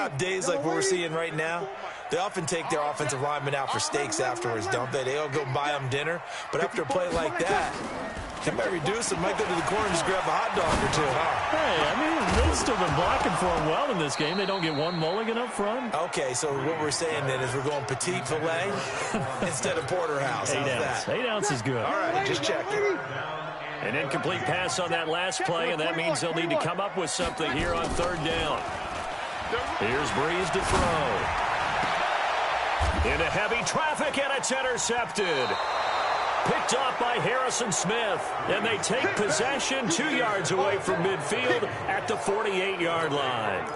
have days like what we're seeing right now, they often take their offensive linemen out for steaks afterwards, don't they? They all go buy them dinner. But after a play like that, they might reduce it, might go to the corner and just grab a hot dog or two, huh? Hey, I mean, they've still been blocking for him well in this game. They don't get one mulligan up front. Okay, so what we're saying then is we're going petite filet instead of porterhouse. How's that? 8 ounce is good. All right, just checking. An incomplete pass on that last play, and that means they'll need to come up with something here on third down. Here's Breeze to throw. Into heavy traffic, and it's intercepted. Picked off by Harrison Smith, and they take possession 2 yards away from midfield at the 48-yard line.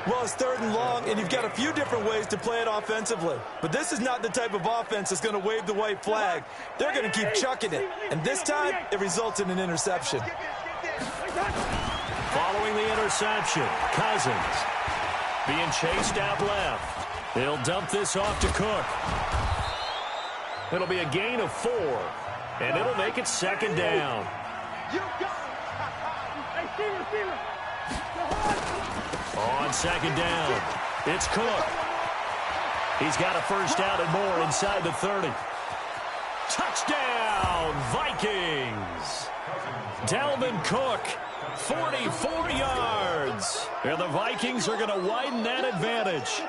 Well, it's third and long, and you've got a few different ways to play it offensively. But this is not the type of offense that's going to wave the white flag. They're going to keep chucking it. And this time, it results in an interception. Following the interception, Cousins being chased out left. They'll dump this off to Cook. It'll be a gain of 4, and it'll make it second down. On second down, it's Cook. He's got a first down and more inside the 30. Touchdown, Vikings! Dalvin Cook, 44 yards. And the Vikings are going to widen that advantage.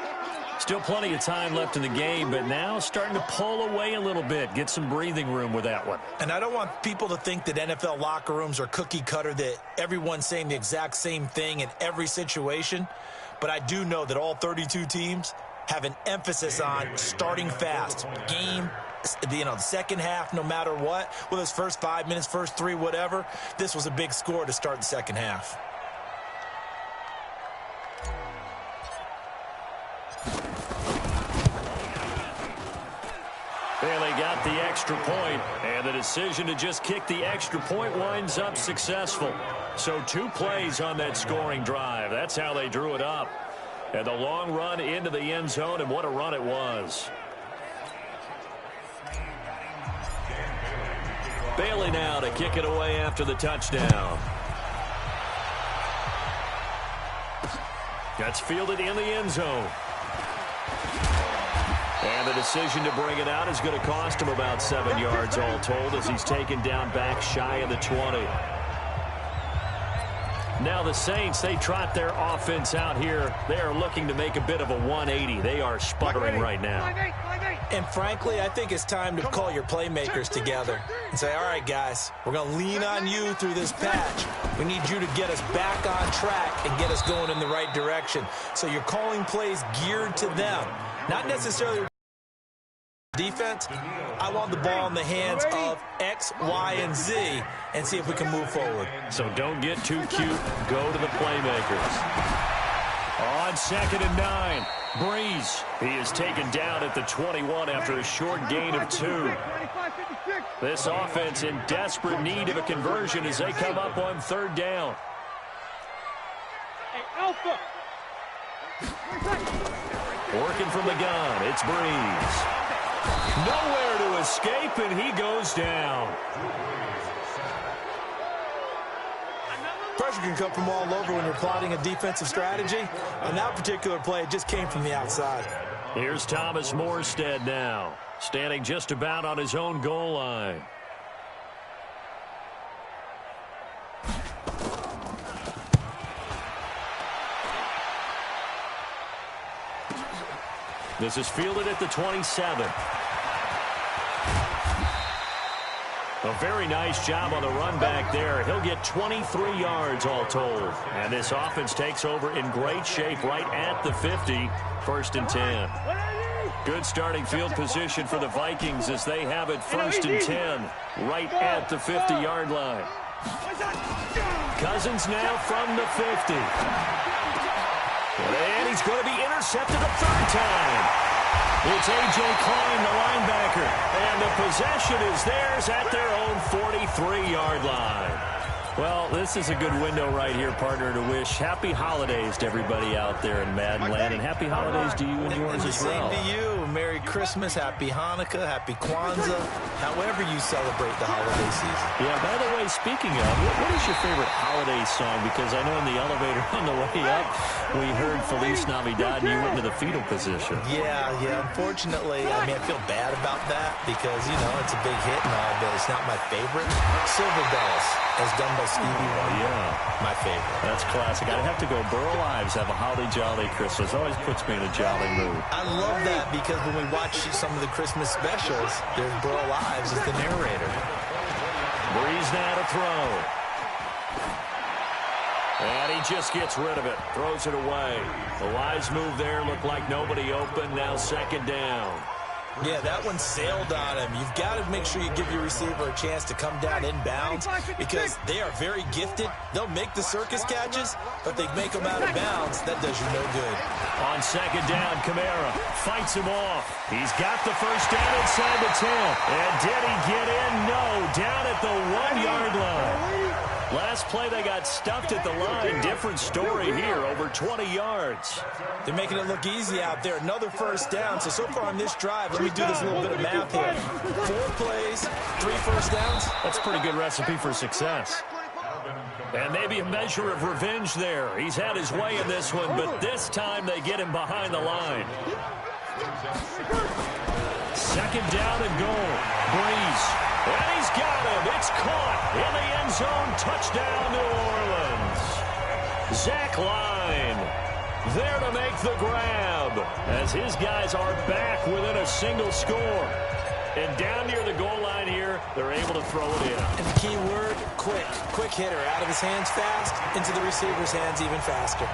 Still plenty of time left in the game, but now starting to pull away a little bit, get some breathing room with that one. And I don't want people to think that NFL locker rooms are cookie cutter, that everyone's saying the exact same thing in every situation. But I do know that all 32 teams have an emphasis on starting fast. Game, the second half, no matter what, whether it's first 5 minutes, first 3, whatever. This was a big score to start the second half. And they got the extra point, and the decision to just kick the extra point winds up successful. So 2 plays on that scoring drive. That's how they drew it up. And the long run into the end zone, and what a run it was. Bailey now to kick it away after the touchdown. That's fielded in the end zone. And the decision to bring it out is going to cost him about 7 yards all told as he's taken down back shy of the 20. Now the Saints, they trot their offense out here. They are looking to make a bit of a 180. They are sputtering right now. And frankly, I think it's time to call your playmakers together and say, all right, guys, we're going to lean on you through this patch. We need you to get us back on track and get us going in the right direction. So you're calling plays geared to them, not necessarily defense. I want the ball in the hands of X, Y, and Z and see if we can move forward. So don't get too cute. Go to the playmakers. On 2nd and 9, Breeze. He is taken down at the 21 after a short gain of 2. This offense in desperate need of a conversion as they come up on 3rd down. Working from the gun, it's Breeze. Nowhere to escape, and he goes down. Pressure can come from all over when you're plotting a defensive strategy. On that particular play, it just came from the outside. Here's Thomas Morstead now, standing just about on his own goal line. This is fielded at the 27. A very nice job on the run back there. He'll get 23 yards all told. And this offense takes over in great shape right at the 50, 1st and 10. Good starting field position for the Vikings as they have it 1st and 10 right at the 50-yard line. Cousins now from the 50. And he's going to be intercepted a 3rd time. It's A.J. Klein, the linebacker, and the possession is theirs at their own 43-yard line. Well, this is a good window right here, partner, to wish happy holidays to everybody out there in Madden land, and happy holidays to you and yours as well. Same to you. Merry Christmas, Happy Hanukkah, Happy Kwanzaa, however you celebrate the holiday season. Yeah, by the way, speaking of, what is your favorite holiday song? Because I know in the elevator on the way up, we heard Feliz Navidad, and you went into the fetal position. Yeah, unfortunately, I feel bad about that because, it's a big hit and all, but it's not my favorite. Silver Bells, as done by Stevie Wonder. Yeah. My favorite. That's classic. I'd have to go Burl Ives, Have a Holly Jolly Christmas. Always puts me in a jolly mood. I love that because when we watch some of the Christmas specials, there's Burl Ives as the narrator. Breeze now to throw. And he just gets rid of it. Throws it away. The wise move there. Looked like nobody open. Now second down. Yeah, that one sailed on him. You've got to make sure you give your receiver a chance to come down inbounds because they are very gifted. They'll make the circus catches, but they make them out of bounds. That does you no good. On second down, Kamara fights him off. He's got the first down inside the 10. And did he get in? No, down at the 1-yard line. Last play, they got stuffed at the line. Different story here, over 20 yards. They're making it look easy out there. Another first down. So far on this drive, let me do this little bit of math here. 4 plays, 3 first downs. That's a pretty good recipe for success. And maybe a measure of revenge there. He's had his way in this one, but this time they get him behind the line. Second down and goal. Breeze. And he's got him. It's caught in the end zone. Touchdown, New Orleans. Zach Line there to make the grab as his guys are back within a single score. And down near the goal line here, they're able to throw it in. And the key word, quick. Quick hitter. Out of his hands fast, into the receiver's hands even faster.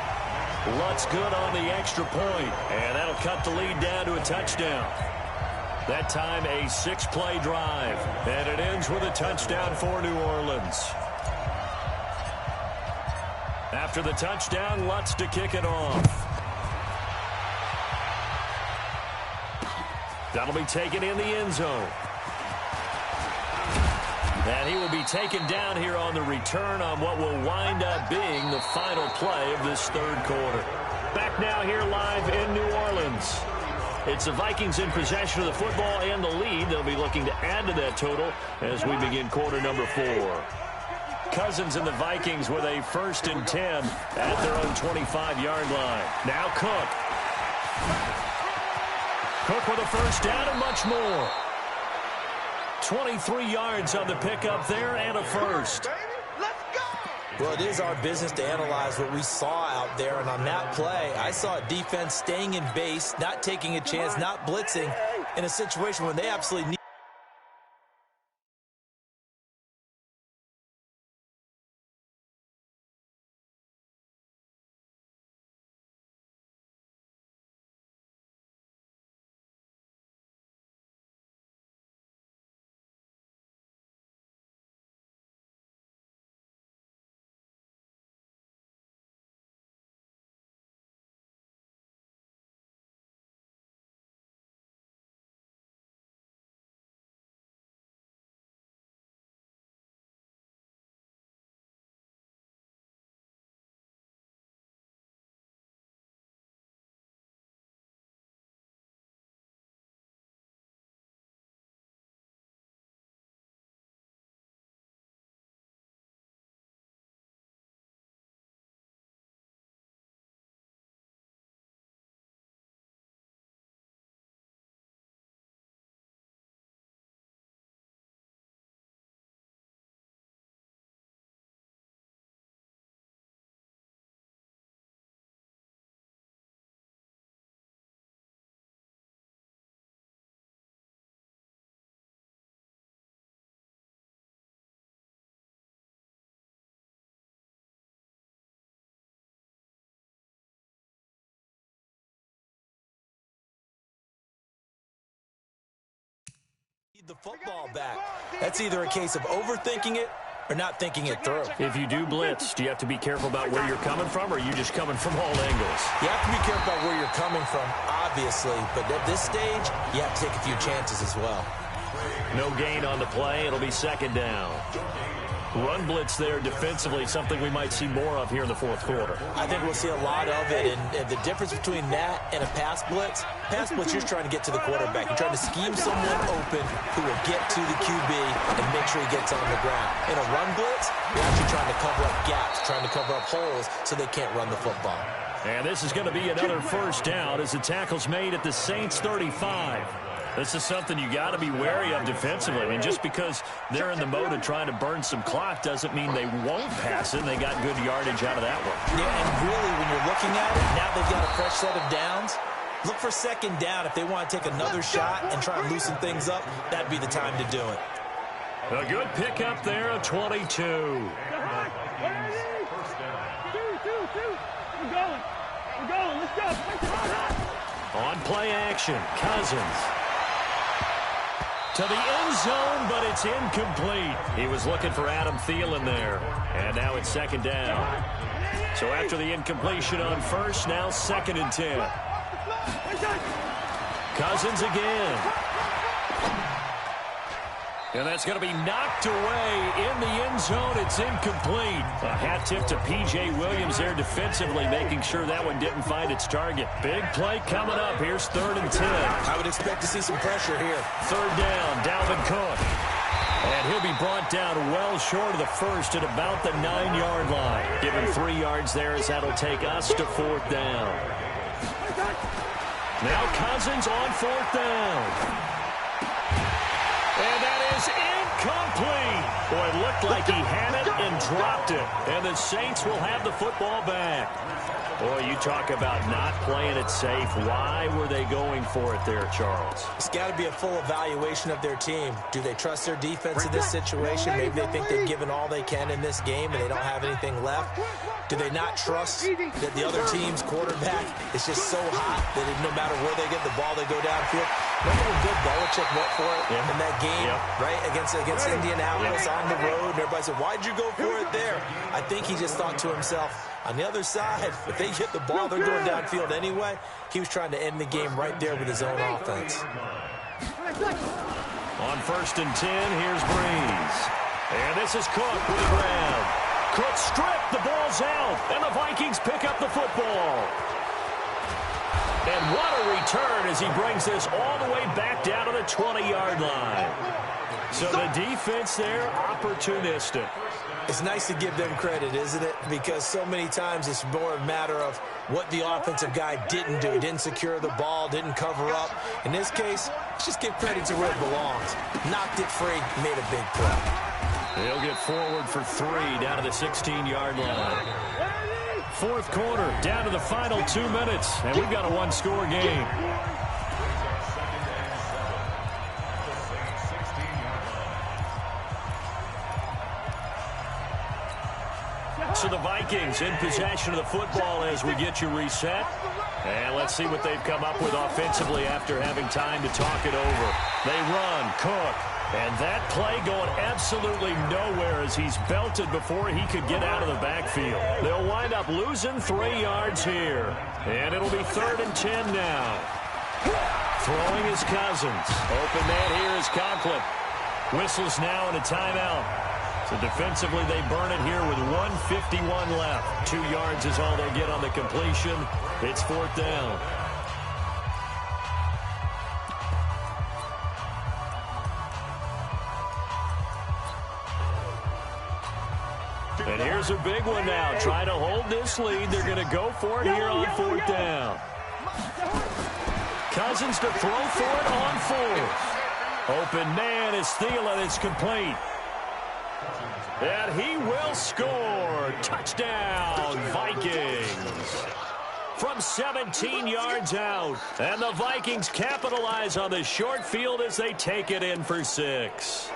Lutz good on the extra point, and that'll cut the lead down to a touchdown. That time a 6-play drive, and it ends with a touchdown for New Orleans. After the touchdown, Lutz to kick it off. That'll be taken in the end zone. And he will be taken down here on the return on what will wind up being the final play of this third quarter. Back now here live in New Orleans. It's the Vikings in possession of the football and the lead. They'll be looking to add to that total as we begin quarter number 4. Cousins and the Vikings with a 1st and 10 at their own 25-yard line. Now Cook. Cook with a first down and much more. 23 yards on the pickup there and a first. Well, it is our business to analyze what we saw out there, and on that play, I saw a defense staying in base, not taking a chance, not blitzing, in a situation where they absolutely need. The football back. That's either a case of overthinking it or not thinking it through. If you do blitz, do you have to be careful about where you're coming from, or are you just coming from all angles? You have to be careful about where you're coming from, obviously, but at this stage, you have to take a few chances as well. No gain on the play. It'll be second down. Run blitz there defensively, something we might see more of here in the fourth quarter. I think we'll see a lot of it, and the difference between that and a pass blitz, you're trying to get to the quarterback. You're trying to scheme someone open who will get to the QB and make sure he gets on the ground. In a run blitz, you're actually trying to cover up gaps, trying to cover up holes so they can't run the football. And this is going to be another first down as the tackle's made at the Saints 35. This is something you got to be wary of defensively. I mean, just because they're in the mode of trying to burn some clock doesn't mean they won't pass it. They got good yardage out of that one. Yeah, and really, when you're looking at it, now they've got a fresh set of downs. Look for second down. If they want to take another shot and try and loosen things up, that'd be the time to do it. A good pickup there of 22. We're going. Let's go. On play action, Cousins. To the end zone, but it's incomplete. He was looking for Adam Thielen there. And now it's second down. So after the incompletion on first, now second and 10. Cousins again. And that's going to be knocked away in the end zone. It's incomplete. A hat tip to P.J. Williams there defensively, making sure that one didn't find its target. Big play coming up. Here's third and 10. I would expect to see some pressure here. Third down, Dalvin Cook. And he'll be brought down well short of the first at about the 9-yard line. Give him 3 yards there as that'll take us to fourth down. Now Cousins on fourth down. And that is incomplete. Boy, it looked like he had it and dropped it. And the Saints will have the football back. Boy, you talk about not playing it safe. Why were they going for it there, Charles? It's got to be a full evaluation of their team. Do they trust their defense in this situation? Maybe they think they've given all they can in this game and they don't have anything left. Do they not trust that the other team's quarterback is just so hot that no matter where they get the ball, they go downfield? Remember when Bill Belichick went for it in that game, right, against Indianapolis on the road? And everybody said, why'd you go for it there? I think he just thought to himself, on the other side, if they get the ball, they're going downfield anyway. He was trying to end the game right there with his own offense. On first and 10, here's Breeze. And this is Cook with the grab. Cook stripped, the ball's out, and the Vikings pick up the football. And what a return as he brings this all the way back down to the 20-yard line. So the defense there, opportunistic. It's nice to give them credit, isn't it? Because so many times it's more a matter of what the offensive guy didn't do. He didn't secure the ball, didn't cover up. In this case, let's just give credit to where it belongs. Knocked it free, made a big play. They'll get forward for 3 down to the 16-yard line. Fourth quarter, down to the final 2 minutes, and we've got a one-score game. So the Vikings in possession of the football as we get you reset. And let's see what they've come up with offensively after having time to talk it over. They run, Cook. And that play going absolutely nowhere as he's belted before he could get out of the backfield. They'll wind up losing 3 yards here. And it'll be third and 10 now. Throwing is Cousins. Open man here is Conklin. Whistles now and a timeout. So defensively they burn it here with 1:51 left. 2 yards is all they get on the completion. It's fourth down. And here's a big one now. Trying to hold this lead. They're going to go for it here on fourth down. Cousins to throw for it on fourth. Open man is Thielen. It's complete. And he will score. Touchdown, Vikings. From 17 yards out. And the Vikings capitalize on the short field as they take it in for 6.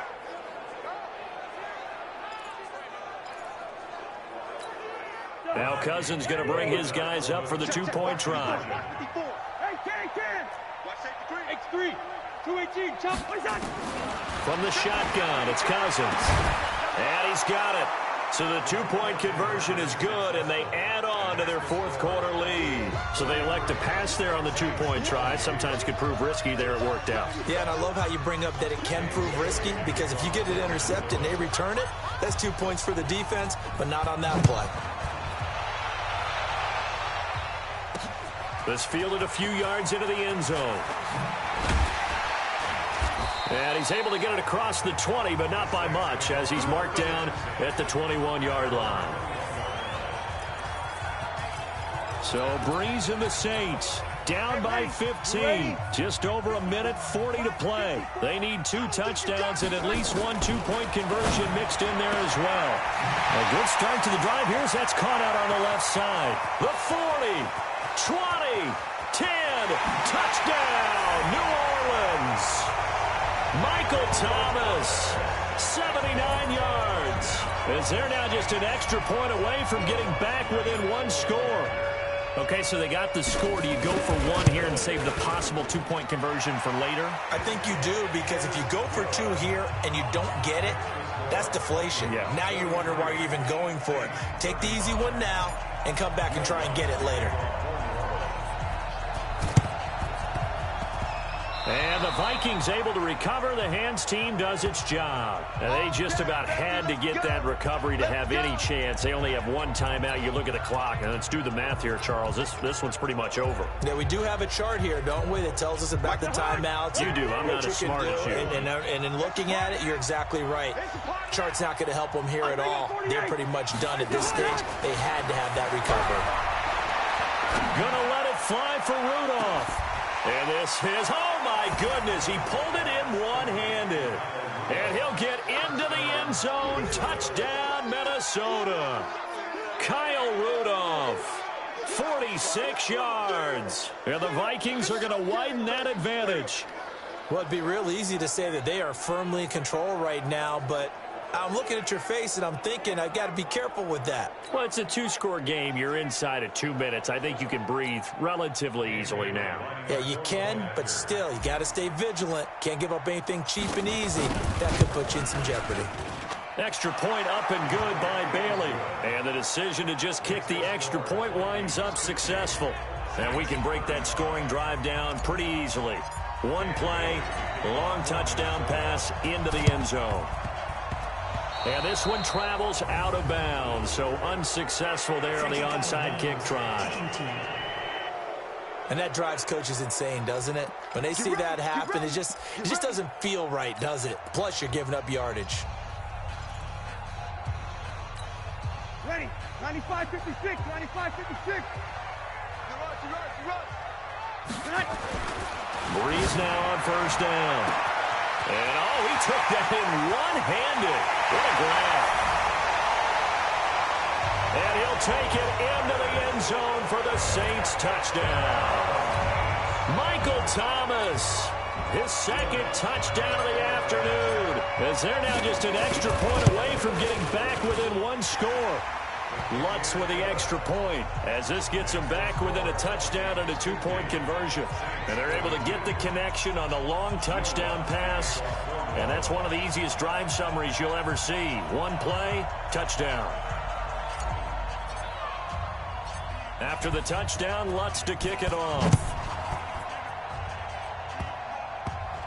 Now Cousins going to bring his guys up for the 2-point try. From the shotgun, it's Cousins. And he's got it. So the two-point conversion is good, and they add on to their fourth quarter lead. So they elect to pass there on the two-point try. Sometimes could prove risky there. It worked out. Yeah, and I love how you bring up that it can prove risky, because if you get it intercepted and they return it, that's 2 points for the defense, but not on that play. This fielded a few yards into the end zone. And he's able to get it across the 20, but not by much, as he's marked down at the 21-yard line. So Breeze and the Saints down by 15. Just over a minute 40 to play. They need 2 touchdowns and at least 1 two-point conversion mixed in there as well. A good start to the drive here as that's caught out on the left side. The 40, 20, 10, touchdown, New Orleans. Michael Thomas, 79 yards. As they're now just an extra point away from getting back within 1 score. Okay, so they got the score. Do you go for 1 here and save the possible 2-point conversion for later? I think you do, because if you go for 2 here and you don't get it, that's deflation. Yeah. Now you wonder why you're even going for it. Take the easy one now and come back and try and get it later. And the Vikings able to recover. The hands team does its job. And they just about had to get that recovery to have any chance. They only have 1 timeout. You look at the clock, and let's do the math here, Charles. This one's pretty much over. Yeah, we do have a chart here, don't we, that tells us about the timeouts. You do. I'm not as smart as you. And in looking at it, you're exactly right. Chart's not going to help them here at all. They're pretty much done at this stage. They had to have that recovery. Gonna let it fly for Rudolph. And this is, oh my goodness, he pulled it in one-handed. And he'll get into the end zone. Touchdown, Minnesota. Kyle Rudolph, 46 yards. And the Vikings are going to widen that advantage. Well, it'd be real easy to say that they are firmly in control right now, but I'm looking at your face and I'm thinking I've got to be careful with that. Well, it's a 2-score game. You're inside of 2 minutes. I think you can breathe relatively easily now. Yeah, you can, but still, you got to stay vigilant. Can't give up anything cheap and easy. That could put you in some jeopardy. Extra point up and good by Bailey. And the decision to just kick the extra point winds up successful. And we can break that scoring drive down pretty easily. 1 play, long touchdown pass into the end zone. And this one travels out of bounds, so unsuccessful there on the onside kick try. And that drives coaches insane, doesn't it? When they see that happen, it just doesn't feel right, does it? Plus, you're giving up yardage. Ready. 95-56. 95-56. Breeze now on first down. And, oh, he took that in one-handed. What a grab. And he'll take it into the end zone for the Saints touchdown. Michael Thomas, his 2nd touchdown of the afternoon, as they're now just an extra point away from getting back within 1 score. Lutz with the extra point as this gets them back within a touchdown and a 2-point conversion. And they're able to get the connection on the long touchdown pass. And that's one of the easiest drive summaries you'll ever see. 1 play, touchdown. After the touchdown, Lutz to kick it off.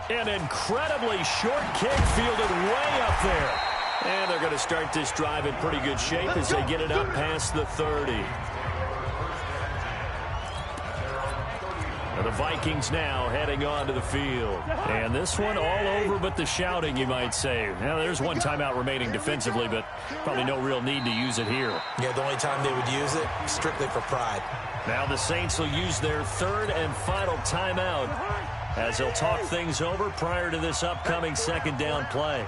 An incredibly short kick fielded way up there. And they're going to start this drive in pretty good shape as they get it up past the 30. And the Vikings now heading onto the field. And this one all over but the shouting, you might say. Now, there's 1 timeout remaining defensively, but probably no real need to use it here. Yeah, the only time they would use it, strictly for pride. Now the Saints will use their 3rd and final timeout as they'll talk things over prior to this upcoming 2nd down play.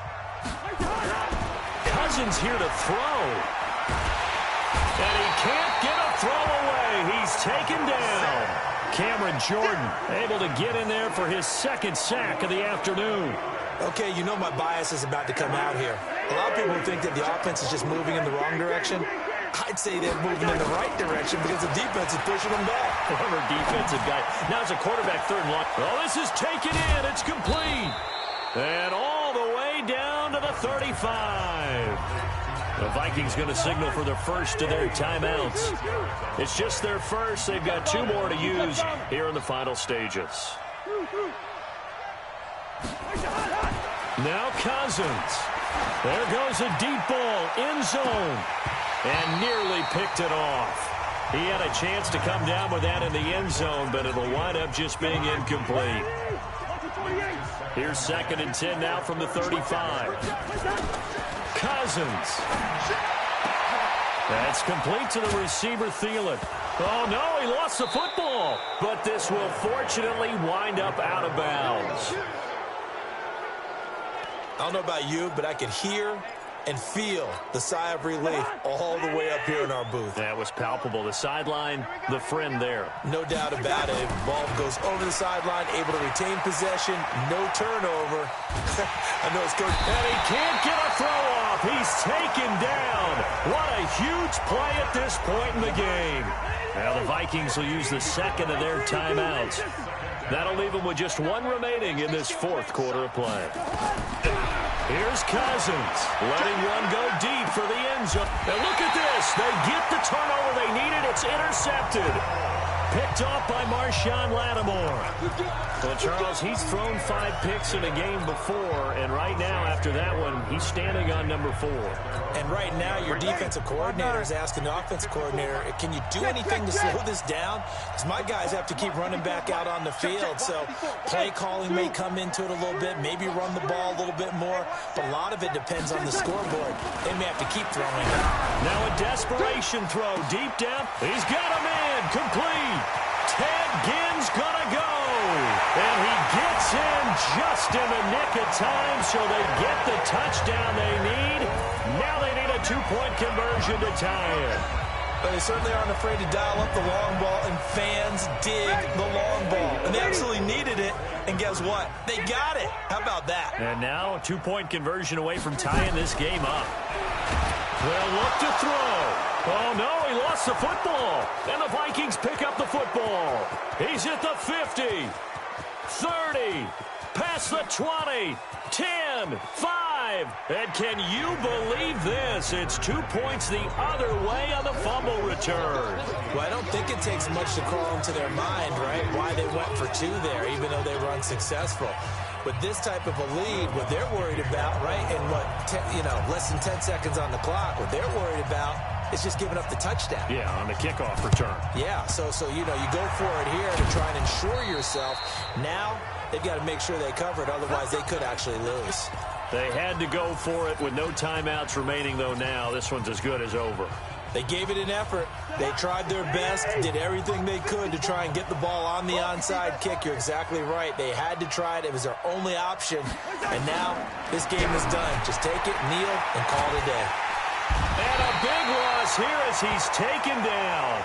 Cousins here to throw. And he can't get a throw away. He's taken down. Cameron Jordan able to get in there for his 2nd sack of the afternoon. Okay, you know my bias is about to come out here. A lot of people think that the offense is just moving in the wrong direction. I'd say they're moving in the right direction because the defense is pushing them back. Former defensive guy. Now it's a quarterback 3rd and long. Oh, this is taken in. It's complete. And all the way down to the 35. The Vikings going to signal for the first of their timeouts. It's just their first. They've got 2 more to use here in the final stages. Now Cousins. There goes a deep ball, end zone, and nearly picked it off. He had a chance to come down with that in the end zone, but it'll wind up just being incomplete. Here's 2nd and 10 now from the 35. Cousins. That's complete to the receiver, Thielen. Oh, no, he lost the football. But this will fortunately wind up out of bounds. I don't know about you, but I could hear and feel the sigh of relief all the way up here in our booth. That was palpable. The sideline, the friend there. No doubt about it. Ball goes over the sideline, able to retain possession, no turnover. I know it's good. And he can't get a throw off. He's taken down. What a huge play at this point in the game. Now the Vikings will use the 2nd of their timeouts. That'll leave them with just 1 remaining in this 4th quarter of play. Here's Cousins, letting one go deep for the end zone. And look at this. They get the turnover they needed. It's intercepted. Picked off by Marshawn Lattimore. Well, Charles, he's thrown 5 picks in a game before, and right now, after that one, he's standing on number 4. And right now, your defensive coordinator is asking the offensive coordinator, can you do anything to slow this down? Because my guys have to keep running back out on the field, so play calling may come into it a little bit, maybe run the ball a little bit more, but a lot of it depends on the scoreboard. They may have to keep throwing it. Now a desperation throw deep down. He's got him in, complete. Ted Ginn's gonna go. And he gets in just in the nick of time, so they get the touchdown they need. Now they need a 2-point conversion to tie it. But they certainly aren't afraid to dial up the long ball, and fans dig the long ball. And they absolutely needed it, and guess what? They got it. How about that? And now a 2-point conversion away from tying this game up. They'll look to throw. Oh, no, he lost the football. And the Vikings pick up the football. He's at the 50, 30, past the 20, 10, 5. And can you believe this? It's 2 points the other way on the fumble return. Well, I don't think it takes much to crawl into their mind, right, why they went for 2 there, even though they were unsuccessful. With this type of a lead, what they're worried about, right, and less than 10 seconds on the clock, what they're worried about is just giving up the touchdown. Yeah, on the kickoff return. Yeah, so you go for it here to try and ensure yourself. Now they've got to make sure they cover it, otherwise they could actually lose. They had to go for it with no timeouts remaining, though. Now this one's as good as over. They gave it an effort. They tried their best, did everything they could to try and get the ball on the onside kick. You're exactly right. They had to try it. It was their only option. And now this game is done. Just take it, kneel, and call it a day. And a big loss here as he's taken down.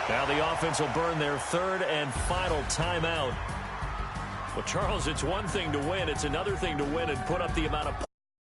Now the offense will burn their 3rd and final timeout. Well, Charles, it's one thing to win. It's another thing to win and put up the amount of